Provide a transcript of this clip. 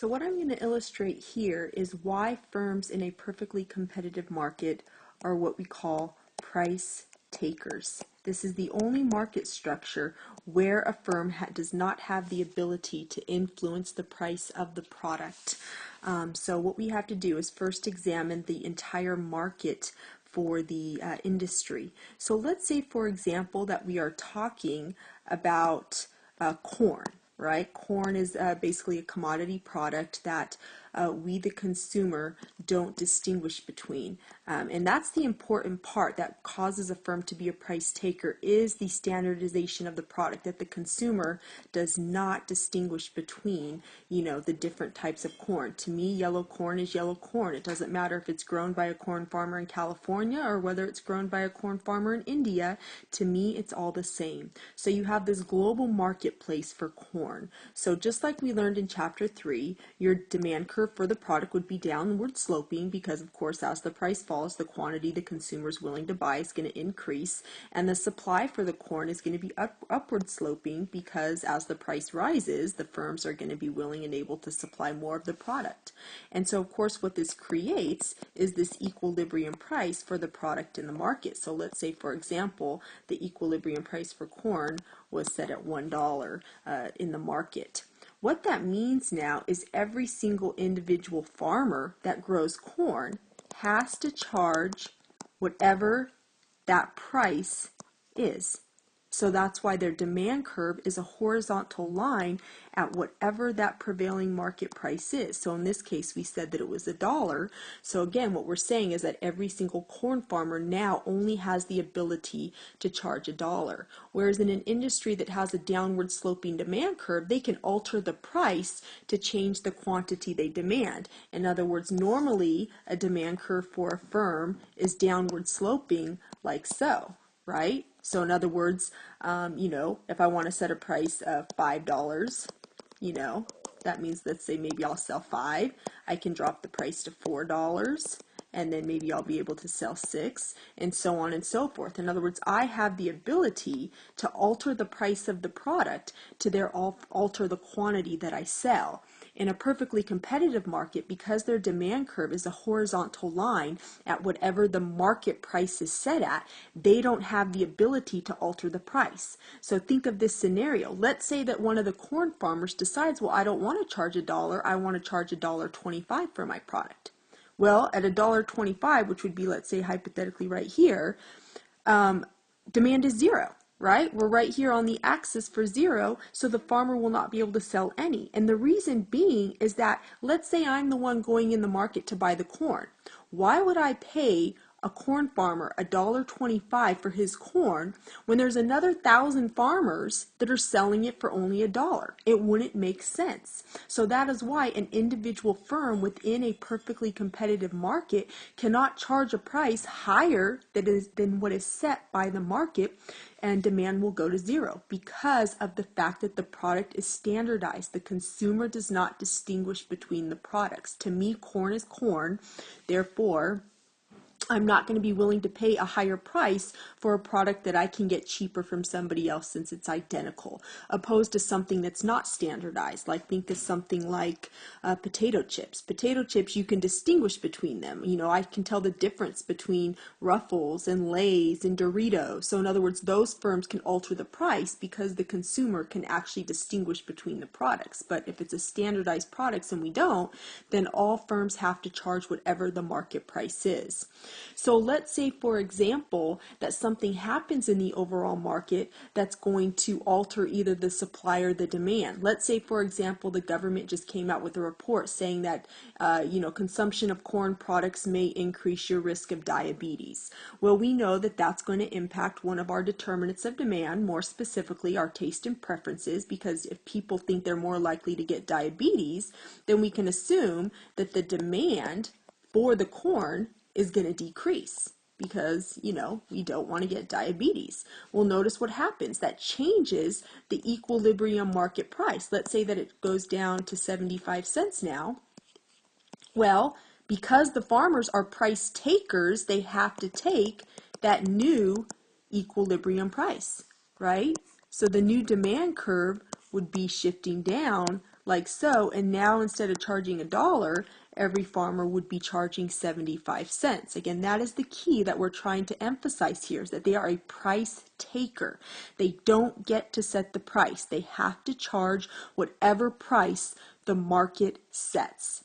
So what I'm going to illustrate here is why firms in a perfectly competitive market are what we call price takers. This is the only market structure where a firm does not have the ability to influence the price of the product. So what we have to do is first examine the entire market for the industry. So let's say, for example, that we are talking about corn. Right? Corn is basically a commodity product that we, the consumer, don't distinguish between. And that's the important part that causes a firm to be a price taker, is the standardization of the product, that the consumer does not distinguish between, the different types of corn. To me, yellow corn is yellow corn. It doesn't matter if it's grown by a corn farmer in California or whether it's grown by a corn farmer in India. To me, it's all the same. So you have this global marketplace for corn. So just like we learned in chapter 3, your demand curve for the product would be downward sloping because, of course, as the price falls, the quantity the consumer is willing to buy is going to increase, and the supply for the corn is going to be upward sloping because as the price rises, the firms are going to be willing and able to supply more of the product. And so, of course, what this creates is this equilibrium price for the product in the market. So let's say, for example, the equilibrium price for corn was set at $1 in the market. What that means now is every single individual farmer that grows corn has to charge whatever that price is. So that's why their demand curve is a horizontal line at whatever that prevailing market price is. So in this case, we said that it was $1. So again, what we're saying is that every single corn farmer now only has the ability to charge $1. Whereas in an industry that has a downward sloping demand curve, they can alter the price to change the quantity they demand. In other words, normally a demand curve for a firm is downward sloping like so, right? So in other words, if I want to set a price of $5, that means, let's say maybe I'll sell 5. I can drop the price to $4, and then maybe I'll be able to sell 6, and so on and so forth. In other words, I have the ability to alter the price of the product to alter the quantity that I sell. In a perfectly competitive market, because their demand curve is a horizontal line at whatever the market price is set at, they don't have the ability to alter the price. So think of this scenario. Let's say that one of the corn farmers decides, well, I don't want to charge $1, I want to charge $1.25 for my product. Well, at $1.25, which would be, let's say, hypothetically right here, demand is 0. Right? We're right here on the axis for 0, so the farmer will not be able to sell any. And the reason being is that, let's say I'm the one going in the market to buy the corn. Why would I pay a corn farmer $1.25 for his corn when there's another 1,000 farmers that are selling it for only $1? It wouldn't make sense. So that is why an individual firm within a perfectly competitive market cannot charge a price higher than what is set by the market, and demand will go to 0 because of the fact that the product is standardized. The consumer does not distinguish between the products. To me, corn is corn, therefore I'm not going to be willing to pay a higher price for a product that I can get cheaper from somebody else since it's identical, opposed to something that's not standardized. Like, think of something like potato chips. Potato chips, you can distinguish between them. I can tell the difference between Ruffles and Lay's and Doritos. So in other words, those firms can alter the price because the consumer can actually distinguish between the products. But if it's a standardized product and we don't, then all firms have to charge whatever the market price is. So let's say, for example, that something happens in the overall market that's going to alter either the supply or the demand. Let's say, for example, the government just came out with a report saying that, consumption of corn products may increase your risk of diabetes. Well, we know that that's going to impact one of our determinants of demand, more specifically our taste and preferences, because if people think they're more likely to get diabetes, then we can assume that the demand for the corn is going to decrease because, we don't want to get diabetes. Well, notice what happens. That changes the equilibrium market price. Let's say that it goes down to 75 cents now. Well, because the farmers are price takers, they have to take that new equilibrium price, right? So the new demand curve would be shifting down like so, and now instead of charging $1, every farmer would be charging 75 cents. Again, that is the key that we're trying to emphasize here, is that they are a price taker. They don't get to set the price. They have to charge whatever price the market sets.